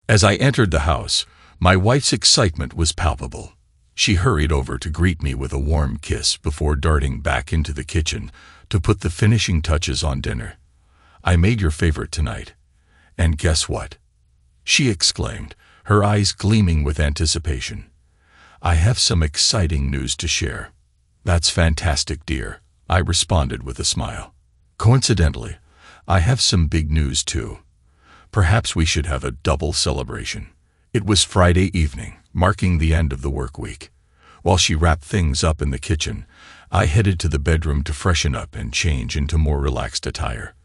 As I entered the house, my wife's excitement was palpable. She hurried over to greet me with a warm kiss before darting back into the kitchen to put the finishing touches on dinner. "I made your favorite tonight. And guess what?" she exclaimed, her eyes gleaming with anticipation. "I have some exciting news to share." "That's fantastic, dear," I responded with a smile. "Coincidentally, I have some big news too. Perhaps we should have a double celebration." It was Friday evening, marking the end of the work week. While she wrapped things up in the kitchen, I headed to the bedroom to freshen up and change into more relaxed attire.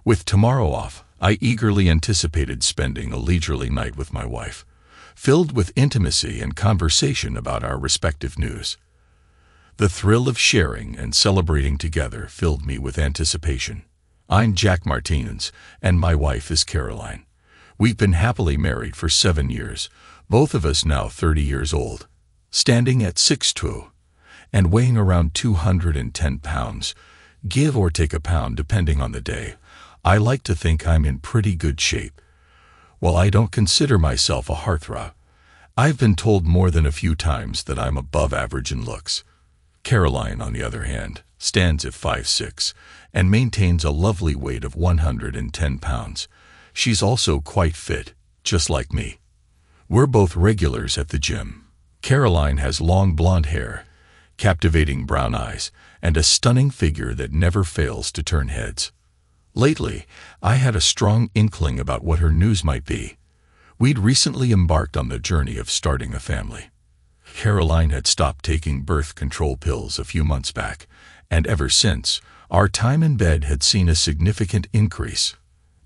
With tomorrow off, I eagerly anticipated spending a leisurely night with my wife, filled with intimacy and conversation about our respective news. The thrill of sharing and celebrating together filled me with anticipation. I'm Jack Martinez, and my wife is Caroline. We've been happily married for 7 years, both of us now 30 years old. Standing at 6'2", and weighing around 210 pounds, give or take a pound depending on the day, I like to think I'm in pretty good shape. While I don't consider myself a heartthrob, I've been told more than a few times that I'm above average in looks. Caroline, on the other hand, stands at 5'6", and maintains a lovely weight of 110 pounds. She's also quite fit, just like me. We're both regulars at the gym. Caroline has long blonde hair, captivating brown eyes, and a stunning figure that never fails to turn heads. Lately, I had a strong inkling about what her news might be. We'd recently embarked on the journey of starting a family. Caroline had stopped taking birth control pills a few months back, and ever since, our time in bed had seen a significant increase.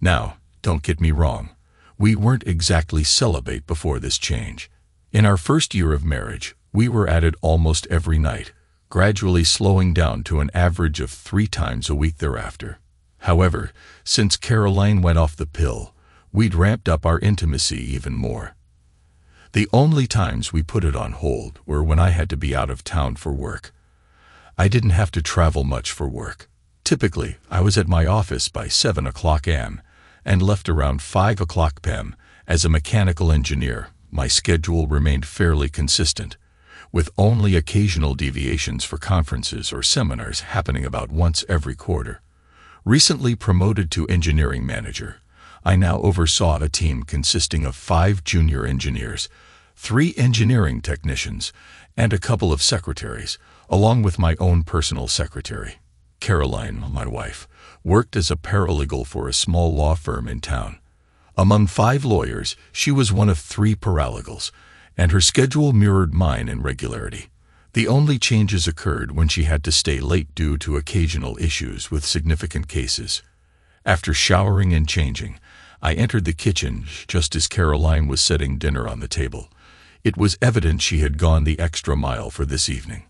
Now, don't get me wrong, we weren't exactly celibate before this change. In our first year of marriage, we were at it almost every night, gradually slowing down to an average of 3 times a week thereafter. However, since Caroline went off the pill, we'd ramped up our intimacy even more. The only times we put it on hold were when I had to be out of town for work. I didn't have to travel much for work. Typically, I was at my office by 7 o'clock a.m. and left around 5 o'clock p.m. As a mechanical engineer, my schedule remained fairly consistent, with only occasional deviations for conferences or seminars happening about once every quarter. Recently promoted to engineering manager, I now oversaw a team consisting of 5 junior engineers, 3 engineering technicians, and a couple of secretaries, along with my own personal secretary. Caroline, my wife, worked as a paralegal for a small law firm in town. Among 5 lawyers, she was one of 3 paralegals, and her schedule mirrored mine in regularity. The only changes occurred when she had to stay late due to occasional issues with significant cases. After showering and changing, I entered the kitchen just as Caroline was setting dinner on the table. It was evident she had gone the extra mile for this evening.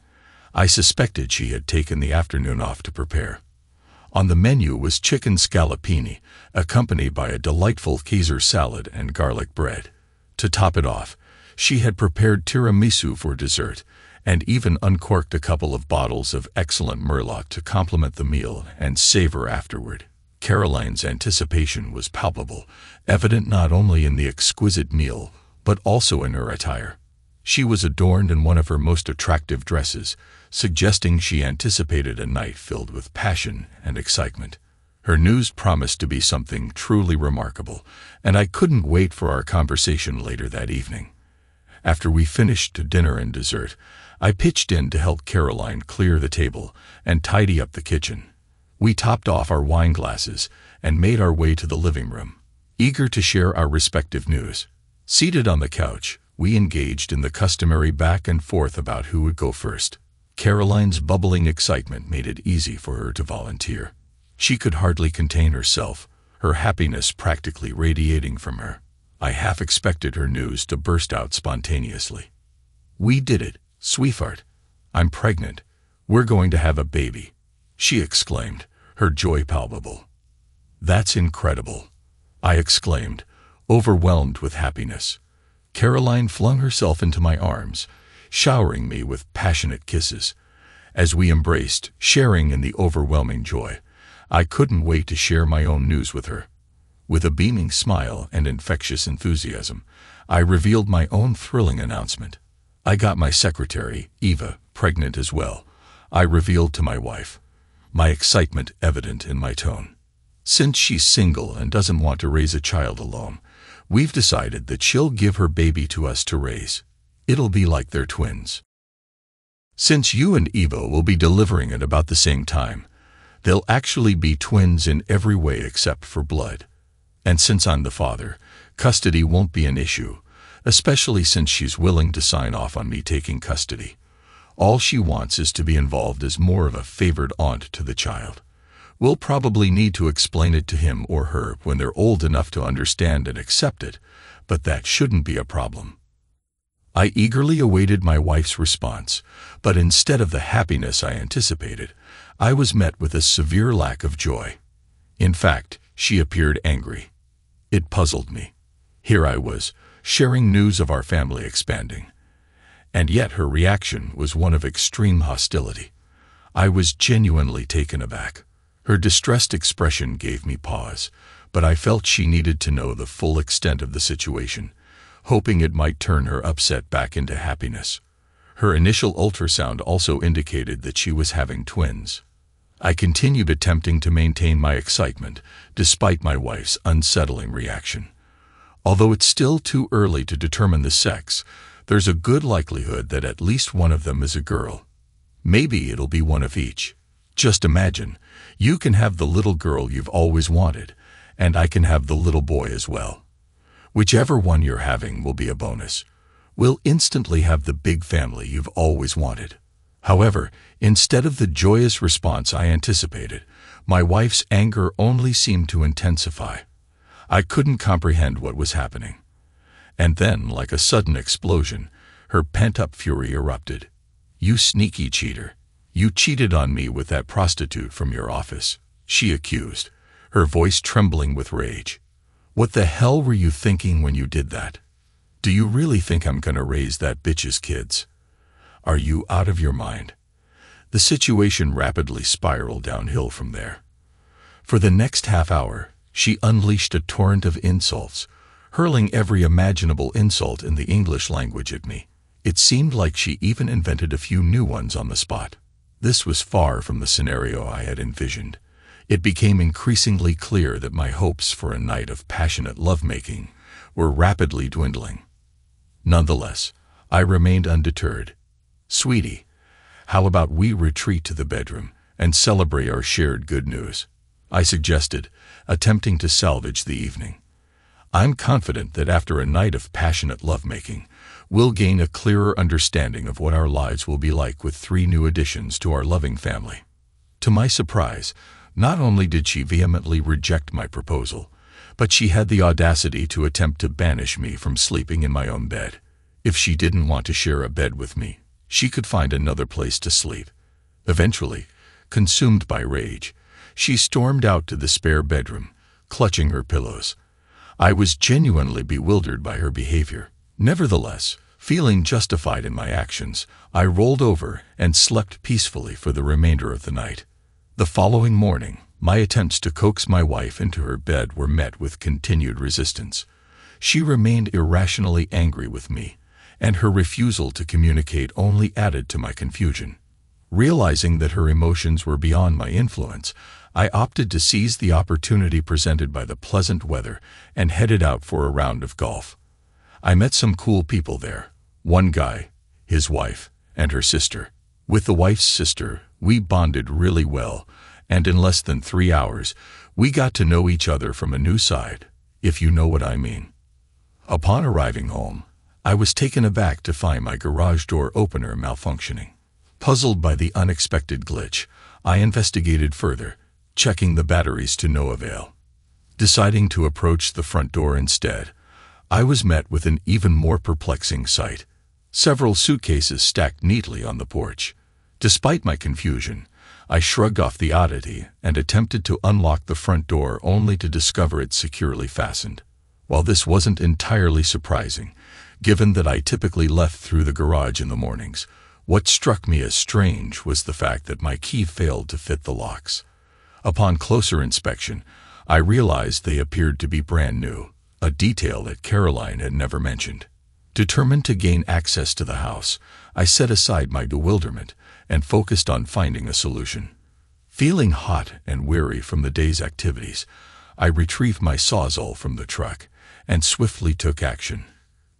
I suspected she had taken the afternoon off to prepare. On the menu was chicken scallopini, accompanied by a delightful Caesar salad and garlic bread. To top it off, she had prepared tiramisu for dessert, and even uncorked a couple of bottles of excellent Merlot to complement the meal and savor afterward. Caroline's anticipation was palpable, evident not only in the exquisite meal, but also in her attire. She was adorned in one of her most attractive dresses, suggesting she anticipated a night filled with passion and excitement. Her news promised to be something truly remarkable, and I couldn't wait for our conversation later that evening. After we finished dinner and dessert, I pitched in to help Caroline clear the table and tidy up the kitchen. We topped off our wine glasses and made our way to the living room, eager to share our respective news. Seated on the couch, we engaged in the customary back and forth about who would go first. Caroline's bubbling excitement made it easy for her to volunteer. She could hardly contain herself, her happiness practically radiating from her. I half expected her news to burst out spontaneously. "We did it, sweetheart. I'm pregnant. We're going to have a baby," she exclaimed, her joy palpable. "That's incredible," I exclaimed, overwhelmed with happiness. Caroline flung herself into my arms, showering me with passionate kisses. As we embraced, sharing in the overwhelming joy, I couldn't wait to share my own news with her. With a beaming smile and infectious enthusiasm, I revealed my own thrilling announcement. I got my secretary, Eva, pregnant as well. I revealed to my wife, my excitement evident in my tone. Since she's single and doesn't want to raise a child alone, we've decided that she'll give her baby to us to raise. It'll be like they're twins. Since you and Eva will be delivering at about the same time, they'll actually be twins in every way except for blood. And since I'm the father, custody won't be an issue, especially since she's willing to sign off on me taking custody. All she wants is to be involved as more of a favored aunt to the child. We'll probably need to explain it to him or her when they're old enough to understand and accept it, but that shouldn't be a problem. I eagerly awaited my wife's response, but instead of the happiness I anticipated, I was met with a severe lack of joy. In fact, she appeared angry. It puzzled me. Here I was, sharing news of our family expanding, and yet her reaction was one of extreme hostility. I was genuinely taken aback. Her distressed expression gave me pause, but I felt she needed to know the full extent of the situation, hoping it might turn her upset back into happiness. Her initial ultrasound also indicated that she was having twins. I continued attempting to maintain my excitement, despite my wife's unsettling reaction. Although it's still too early to determine the sex, there's a good likelihood that at least one of them is a girl. Maybe it'll be one of each. Just imagine, you can have the little girl you've always wanted, and I can have the little boy as well. Whichever one you're having will be a bonus. We'll instantly have the big family you've always wanted. However, instead of the joyous response I anticipated, my wife's anger only seemed to intensify. I couldn't comprehend what was happening. And then, like a sudden explosion, her pent-up fury erupted. "You sneaky cheater. You cheated on me with that prostitute from your office," she accused, her voice trembling with rage. "What the hell were you thinking when you did that? Do you really think I'm gonna raise that bitch's kids? Are you out of your mind?" The situation rapidly spiraled downhill from there. For the next half hour, she unleashed a torrent of insults, hurling every imaginable insult in the English language at me. It seemed like she even invented a few new ones on the spot. This was far from the scenario I had envisioned. It became increasingly clear that my hopes for a night of passionate lovemaking were rapidly dwindling. Nonetheless, I remained undeterred. "Sweetie, how about we retreat to the bedroom and celebrate our shared good news?" I suggested, attempting to salvage the evening. "I'm confident that after a night of passionate lovemaking, we'll gain a clearer understanding of what our lives will be like with 3 new additions to our loving family." To my surprise, not only did she vehemently reject my proposal, but she had the audacity to attempt to banish me from sleeping in my own bed. If she didn't want to share a bed with me, she could find another place to sleep. Eventually, consumed by rage, she stormed out to the spare bedroom, clutching her pillows. I was genuinely bewildered by her behavior. Nevertheless, feeling justified in my actions, I rolled over and slept peacefully for the remainder of the night. The following morning, my attempts to coax my wife into her bed were met with continued resistance. She remained irrationally angry with me, and her refusal to communicate only added to my confusion. Realizing that her emotions were beyond my influence, I opted to seize the opportunity presented by the pleasant weather and headed out for a round of golf. I met some cool people there. One guy, his wife, and her sister. With the wife's sister, we bonded really well, and in less than 3 hours, we got to know each other from a new side, if you know what I mean. Upon arriving home, I was taken aback to find my garage door opener malfunctioning. Puzzled by the unexpected glitch, I investigated further, checking the batteries to no avail. Deciding to approach the front door instead, I was met with an even more perplexing sight. Several suitcases stacked neatly on the porch. Despite my confusion, I shrugged off the oddity and attempted to unlock the front door only to discover it securely fastened. While this wasn't entirely surprising, given that I typically left through the garage in the mornings, what struck me as strange was the fact that my key failed to fit the locks. Upon closer inspection, I realized they appeared to be brand new, a detail that Caroline had never mentioned. Determined to gain access to the house, I set aside my bewilderment and focused on finding a solution. Feeling hot and weary from the day's activities, I retrieved my sawzall from the truck and swiftly took action,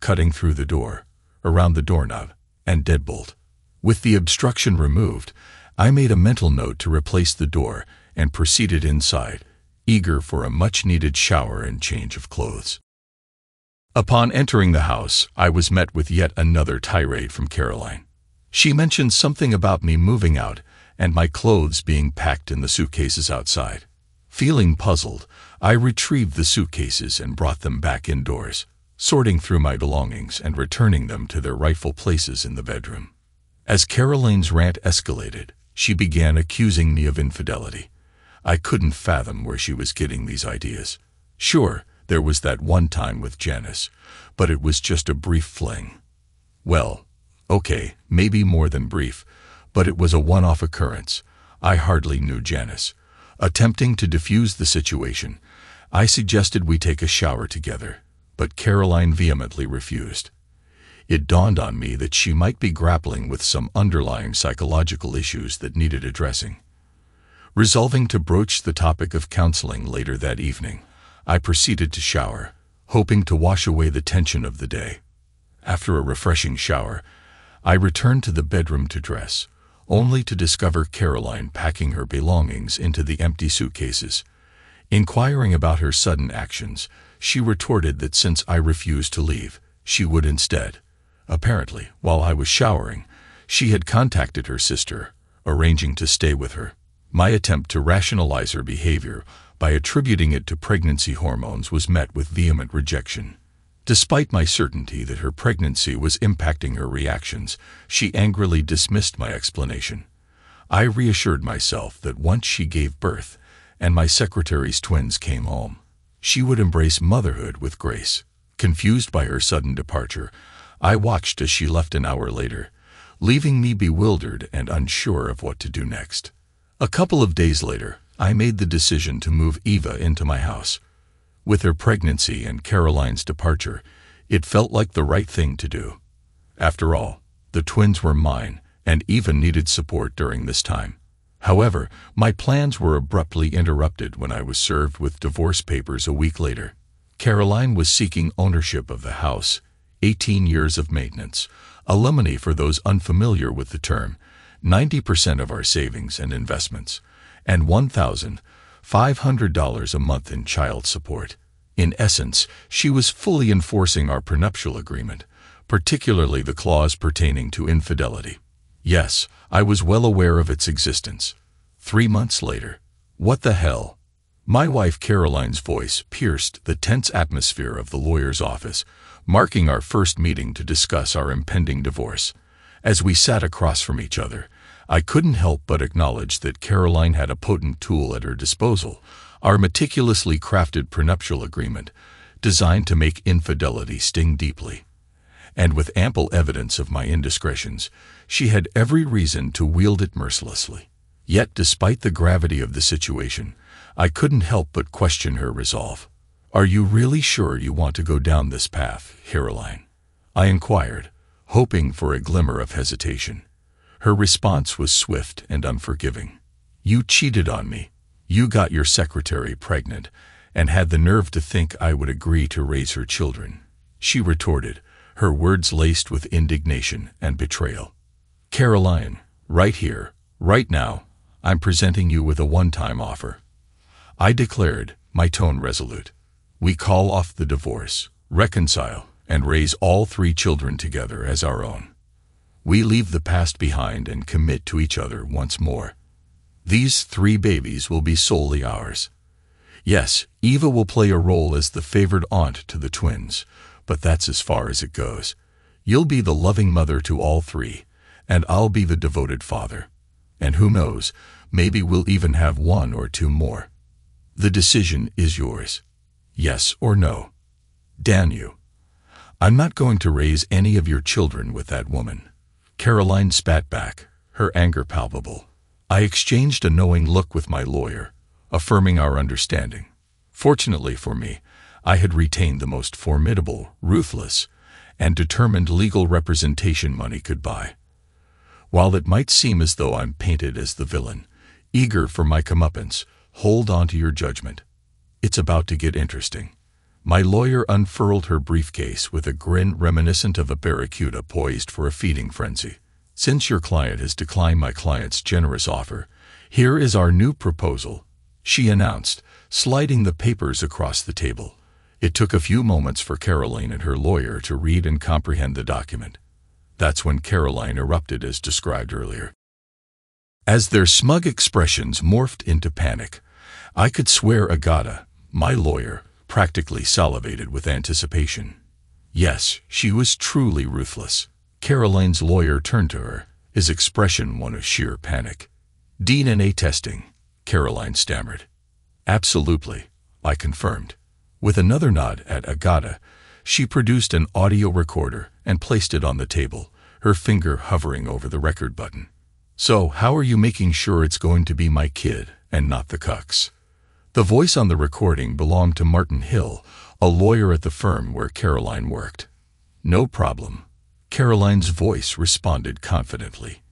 cutting through the door, around the doorknob, and deadbolt. With the obstruction removed, I made a mental note to replace the door and proceeded inside, eager for a much-needed shower and change of clothes. Upon entering the house, I was met with yet another tirade from Caroline. She mentioned something about me moving out and my clothes being packed in the suitcases outside. Feeling puzzled, I retrieved the suitcases and brought them back indoors, sorting through my belongings and returning them to their rightful places in the bedroom. As Caroline's rant escalated, she began accusing me of infidelity. I couldn't fathom where she was getting these ideas. Sure, there was that one time with Janice, but it was just a brief fling. Well, okay, maybe more than brief, but it was a one-off occurrence. I hardly knew Janice. Attempting to defuse the situation, I suggested we take a shower together, but Caroline vehemently refused. It dawned on me that she might be grappling with some underlying psychological issues that needed addressing. Resolving to broach the topic of counseling later that evening, I proceeded to shower, hoping to wash away the tension of the day. After a refreshing shower, I returned to the bedroom to dress, only to discover Caroline packing her belongings into the empty suitcases. Inquiring about her sudden actions, she retorted that since I refused to leave, she would instead. Apparently, while I was showering, she had contacted her sister, arranging to stay with her. My attempt to rationalize her behavior by attributing it to pregnancy hormones was met with vehement rejection. Despite my certainty that her pregnancy was impacting her reactions, she angrily dismissed my explanation. I reassured myself that once she gave birth and my secretary's twins came home, she would embrace motherhood with grace. Confused by her sudden departure, I watched as she left an hour later, leaving me bewildered and unsure of what to do next. A couple of days later, I made the decision to move Eva into my house. With her pregnancy and Caroline's departure, it felt like the right thing to do. After all, the twins were mine, and Eva needed support during this time. However, my plans were abruptly interrupted when I was served with divorce papers a week later. Caroline was seeking ownership of the house, 18 years of maintenance, alimony for those unfamiliar with the term, 90% of our savings and investments, and $1,500 a month in child support. In essence, she was fully enforcing our prenuptial agreement, particularly the clause pertaining to infidelity. Yes, I was well aware of its existence. 3 months later. What the hell? My wife Caroline's voice pierced the tense atmosphere of the lawyer's office, marking our first meeting to discuss our impending divorce. As we sat across from each other, I couldn't help but acknowledge that Caroline had a potent tool at her disposal, our meticulously crafted prenuptial agreement, designed to make infidelity sting deeply. And with ample evidence of my indiscretions, she had every reason to wield it mercilessly. Yet, despite the gravity of the situation, I couldn't help but question her resolve. "Are you really sure you want to go down this path, Caroline?" I inquired, hoping for a glimmer of hesitation. Her response was swift and unforgiving. "You cheated on me. You got your secretary pregnant and had the nerve to think I would agree to raise her children," she retorted, her words laced with indignation and betrayal. "Caroline, right here, right now, I'm presenting you with a one-time offer," I declared, my tone resolute. "We call off the divorce, reconcile, and raise all 3 children together as our own. We leave the past behind and commit to each other once more. These 3 babies will be solely ours. Yes, Eva will play a role as the favored aunt to the twins, but that's as far as it goes. You'll be the loving mother to all 3, and I'll be the devoted father. And who knows, maybe we'll even have 1 or 2 more. The decision is yours. Yes or no. Damn you. I'm not going to raise any of your children with that woman." Caroline spat back, her anger palpable. I exchanged a knowing look with my lawyer, affirming our understanding. Fortunately for me, I had retained the most formidable, ruthless, and determined legal representation money could buy. While it might seem as though I'm painted as the villain, eager for my comeuppance, hold on to your judgment. It's about to get interesting. My lawyer unfurled her briefcase with a grin reminiscent of a barracuda poised for a feeding frenzy. Since your client has declined my client's generous offer, here is our new proposal, she announced, sliding the papers across the table. It took a few moments for Caroline and her lawyer to read and comprehend the document. That's when Caroline erupted as described earlier. As their smug expressions morphed into panic, I could swear Agata, my lawyer, practically salivated with anticipation. Yes, she was truly ruthless. Caroline's lawyer turned to her, his expression one of sheer panic. DNA testing, Caroline stammered. Absolutely, I confirmed. With another nod at Agata, she produced an audio recorder and placed it on the table, her finger hovering over the record button. So, how are you making sure it's going to be my kid and not the cucks? The voice on the recording belonged to Martin Hill, a lawyer at the firm where Caroline worked. No problem. Caroline's voice responded confidently.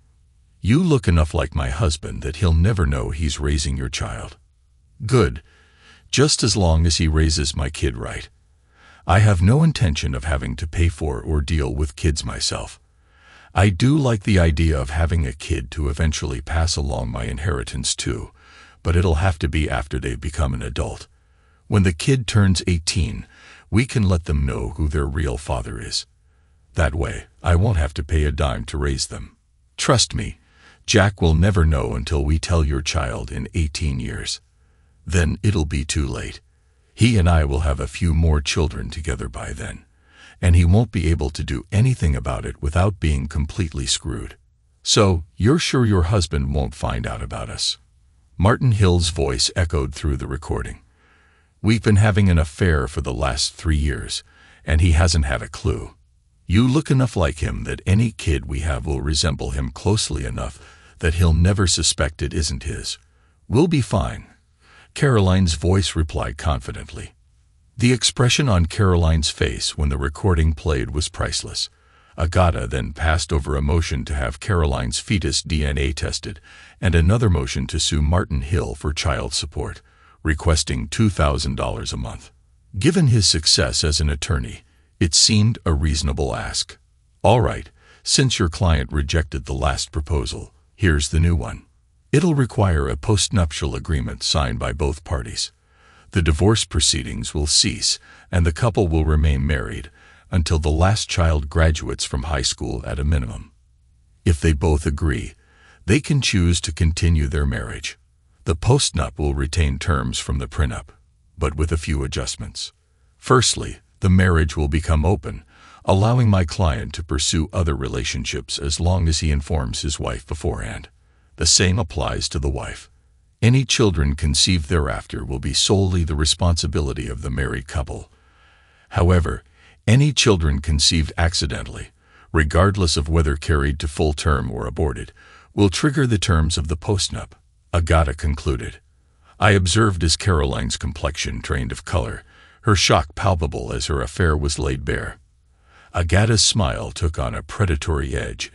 You look enough like my husband that he'll never know he's raising your child. Good. Just as long as he raises my kid right. I have no intention of having to pay for or deal with kids myself. I do like the idea of having a kid to eventually pass along my inheritance to, but it'll have to be after they've become an adult. When the kid turns 18, we can let them know who their real father is. That way, I won't have to pay a dime to raise them. Trust me, Jack will never know until we tell your child in 18 years. Then it'll be too late. He and I will have a few more children together by then, and he won't be able to do anything about it without being completely screwed. So, you're sure your husband won't find out about us? Martin Hill's voice echoed through the recording. We've been having an affair for the last 3 years, and he hasn't had a clue. You look enough like him that any kid we have will resemble him closely enough that he'll never suspect it isn't his. We'll be fine. Caroline's voice replied confidently. The expression on Caroline's face when the recording played was priceless. Agata then passed over a motion to have Caroline's fetus DNA tested and another motion to sue Martin Hill for child support, requesting $2,000 a month. Given his success as an attorney, it seemed a reasonable ask. All right, since your client rejected the last proposal, here's the new one. It'll require a postnuptial agreement signed by both parties. The divorce proceedings will cease, and the couple will remain married until the last child graduates from high school at a minimum. If they both agree, they can choose to continue their marriage. The postnup will retain terms from the prenup, but with a few adjustments. Firstly, the marriage will become open, allowing my client to pursue other relationships as long as he informs his wife beforehand. The same applies to the wife. Any children conceived thereafter will be solely the responsibility of the married couple. However, any children conceived accidentally, regardless of whether carried to full term or aborted, will trigger the terms of the postnup, Agata concluded. I observed as Caroline's complexion trained of color, her shock palpable as her affair was laid bare. Agata's smile took on a predatory edge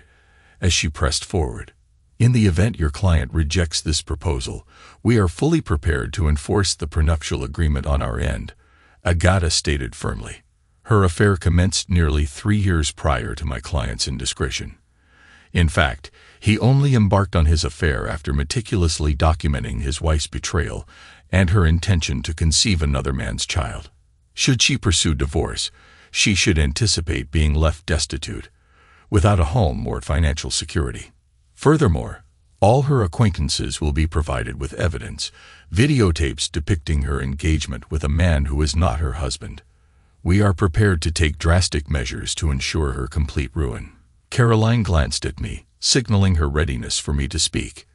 as she pressed forward. In the event your client rejects this proposal, we are fully prepared to enforce the prenuptial agreement on our end, Agata stated firmly. Her affair commenced nearly 3 years prior to my client's indiscretion. In fact, he only embarked on his affair after meticulously documenting his wife's betrayal and her intention to conceive another man's child. Should she pursue divorce, she should anticipate being left destitute, without a home or financial security. Furthermore, all her acquaintances will be provided with evidence, videotapes depicting her engagement with a man who is not her husband. We are prepared to take drastic measures to ensure her complete ruin. Caroline glanced at me, signaling her readiness for me to speak.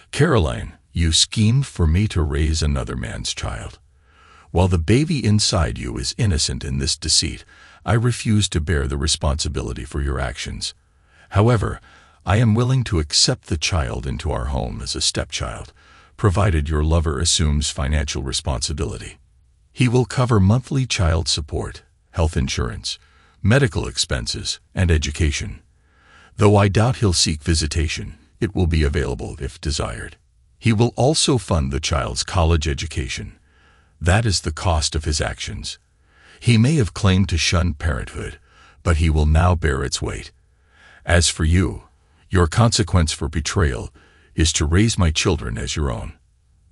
Caroline, you schemed for me to raise another man's child. While the baby inside you is innocent in this deceit, I refuse to bear the responsibility for your actions. However, I am willing to accept the child into our home as a stepchild, provided your lover assumes financial responsibility. He will cover monthly child support, health insurance, medical expenses, and education. Though I doubt he'll seek visitation, it will be available if desired. He will also fund the child's college education. That is the cost of his actions. He may have claimed to shun parenthood, but he will now bear its weight. As for you, your consequence for betrayal is to raise my children as your own.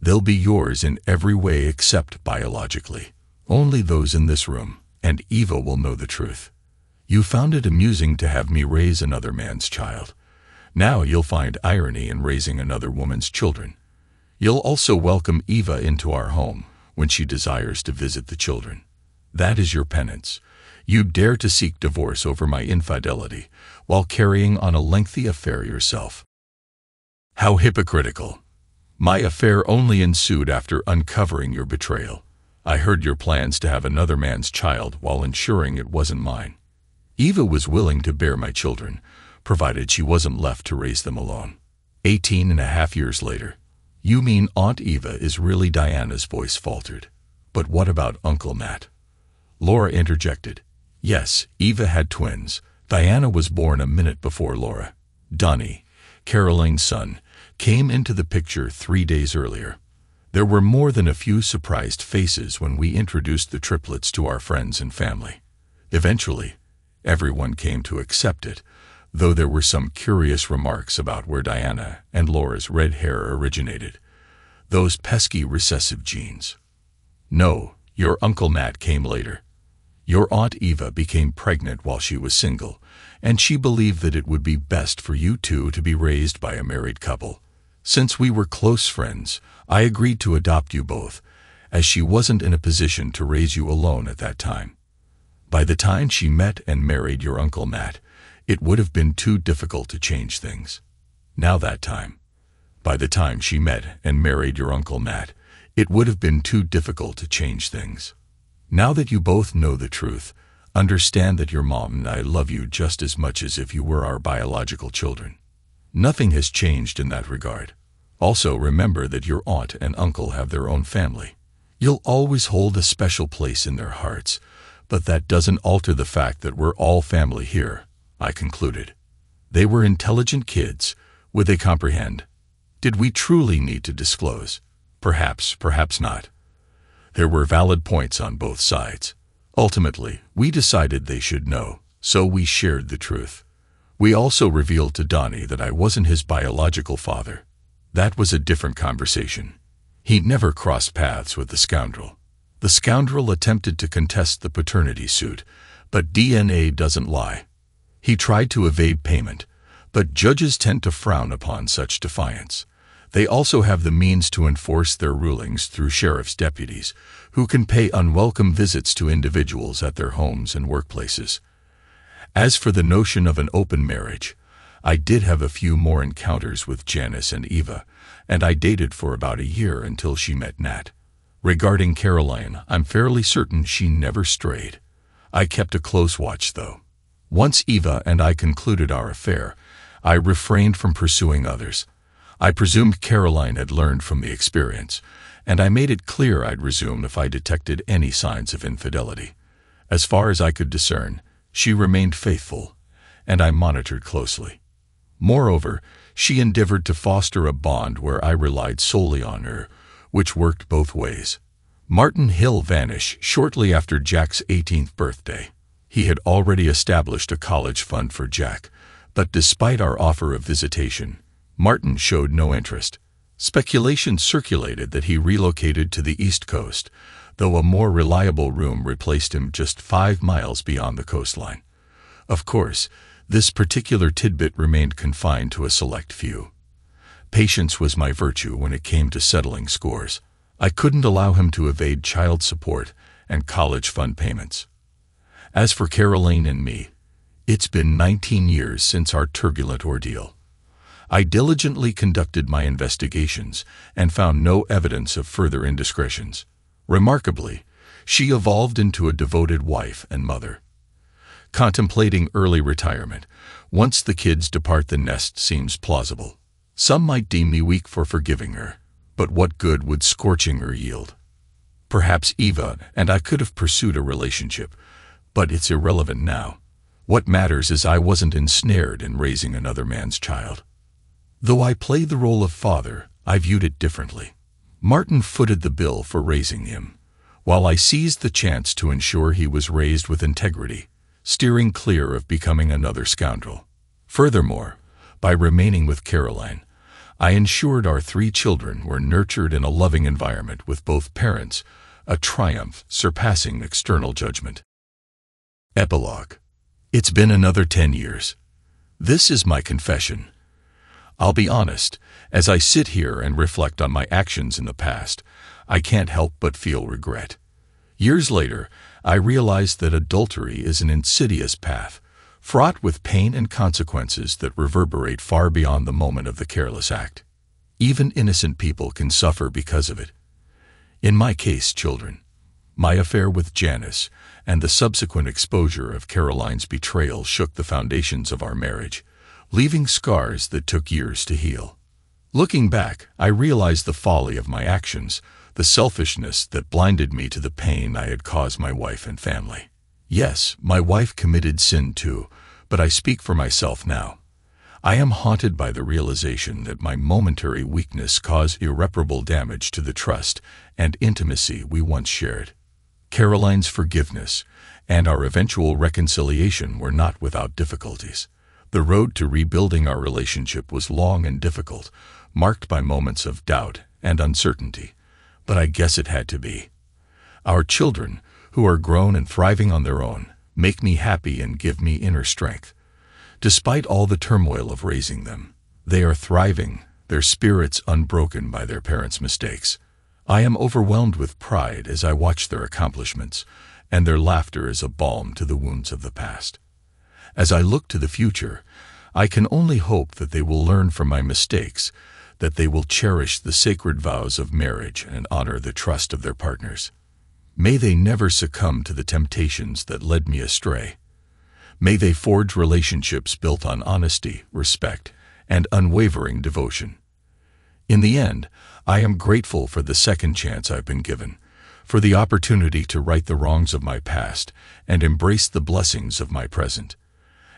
They'll be yours in every way except biologically. Only those in this room and Eva will know the truth. You found it amusing to have me raise another man's child. Now you'll find irony in raising another woman's children. You'll also welcome Eva into our home when she desires to visit the children. That is your penance. You dare to seek divorce over my infidelity while carrying on a lengthy affair yourself. How hypocritical. My affair only ensued after uncovering your betrayal. I heard your plans to have another man's child while ensuring it wasn't mine. Eva was willing to bear my children, provided she wasn't left to raise them alone. 18.5 years later. You mean Aunt Eva is really Diana's voice faltered. But what about Uncle Matt? Laura interjected. Yes, Eva had twins. Diana was born a minute before Laura. Donnie, Caroline's son, came into the picture 3 days earlier. There were more than a few surprised faces when we introduced the triplets to our friends and family. Eventually, everyone came to accept it, though there were some curious remarks about where Diana and Laura's red hair originated. Those pesky recessive genes. No, your Uncle Matt came later. Your Aunt Eva became pregnant while she was single, and she believed that it would be best for you two to be raised by a married couple. Since we were close friends, I agreed to adopt you both, as she wasn't in a position to raise you alone at that time. By the time she met and married your Uncle Matt, it would have been too difficult to change things. Now that time. By the time she met and married your Uncle Matt, it would have been too difficult to change things. Now that you both know the truth, understand that your mom and I love you just as much as if you were our biological children. Nothing has changed in that regard. Also remember that your aunt and uncle have their own family. You'll always hold a special place in their hearts, but that doesn't alter the fact that we're all family here, I concluded. They were intelligent kids. Would they comprehend? Did we truly need to disclose? Perhaps, perhaps not. There were valid points on both sides. Ultimately, we decided they should know, so we shared the truth. We also revealed to Donnie that I wasn't his biological father. That was a different conversation. He never crossed paths with the scoundrel. The scoundrel attempted to contest the paternity suit, but DNA doesn't lie. He tried to evade payment, but judges tend to frown upon such defiance. They also have the means to enforce their rulings through sheriff's deputies, who can pay unwelcome visits to individuals at their homes and workplaces. As for the notion of an open marriage, I did have a few more encounters with Janice and Eva, and I dated for about a year until she met Nat. Regarding Caroline, I'm fairly certain she never strayed. I kept a close watch, though. Once Eva and I concluded our affair, I refrained from pursuing others. I presumed Caroline had learned from the experience, and I made it clear I'd resume if I detected any signs of infidelity. As far as I could discern, she remained faithful, and I monitored closely. Moreover, she endeavored to foster a bond where I relied solely on her, which worked both ways. Martin Hill vanished shortly after Jack's 18th birthday. He had already established a college fund for Jack, but despite our offer of visitation, Martin showed no interest. Speculation circulated that he relocated to the East Coast, though a more reliable room replaced him just 5 miles beyond the coastline. Of course, this particular tidbit remained confined to a select few. Patience was my virtue when it came to settling scores. I couldn't allow him to evade child support and college fund payments. As for Caroline and me, it's been 19 years since our turbulent ordeal. I diligently conducted my investigations and found no evidence of further indiscretions. Remarkably, she evolved into a devoted wife and mother. Contemplating early retirement, once the kids depart the nest, seems plausible. Some might deem me weak for forgiving her, but what good would scorching her yield? Perhaps Eva and I could have pursued a relationship, but it's irrelevant now. What matters is I wasn't ensnared in raising another man's child. Though I played the role of father, I viewed it differently. Martin footed the bill for raising him, while I seized the chance to ensure he was raised with integrity, steering clear of becoming another scoundrel. Furthermore, by remaining with Caroline, I ensured our 3 children were nurtured in a loving environment with both parents, a triumph surpassing external judgment. Epilogue. It's been another 10 years. This is my confession. I'll be honest, as I sit here and reflect on my actions in the past, I can't help but feel regret. Years later, I realized that adultery is an insidious path, fraught with pain and consequences that reverberate far beyond the moment of the careless act. Even innocent people can suffer because of it. In my case, children, my affair with Janice and the subsequent exposure of Caroline's betrayal shook the foundations of our marriage, leaving scars that took years to heal. Looking back, I realized the folly of my actions, the selfishness that blinded me to the pain I had caused my wife and family. Yes, my wife committed sin too, but I speak for myself now. I am haunted by the realization that my momentary weakness caused irreparable damage to the trust and intimacy we once shared. Caroline's forgiveness and our eventual reconciliation were not without difficulties. The road to rebuilding our relationship was long and difficult, marked by moments of doubt and uncertainty, but I guess it had to be. Our children, who are grown and thriving on their own, make me happy and give me inner strength. Despite all the turmoil of raising them, they are thriving, their spirits unbroken by their parents' mistakes. I am overwhelmed with pride as I watch their accomplishments, and their laughter is a balm to the wounds of the past. As I look to the future, I can only hope that they will learn from my mistakes, that they will cherish the sacred vows of marriage and honor the trust of their partners. May they never succumb to the temptations that led me astray. May they forge relationships built on honesty, respect, and unwavering devotion. In the end, I am grateful for the second chance I've been given, for the opportunity to right the wrongs of my past and embrace the blessings of my present.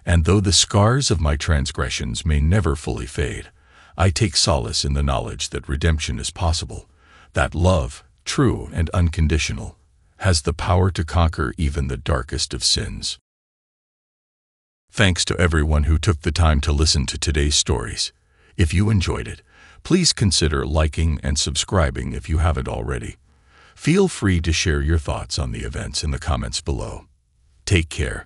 And though the scars of my transgressions may never fully fade, I take solace in the knowledge that redemption is possible, that love, true and unconditional, has the power to conquer even the darkest of sins. Thanks to everyone who took the time to listen to today's stories. If you enjoyed it, please consider liking and subscribing if you haven't already. Feel free to share your thoughts on the events in the comments below. Take care.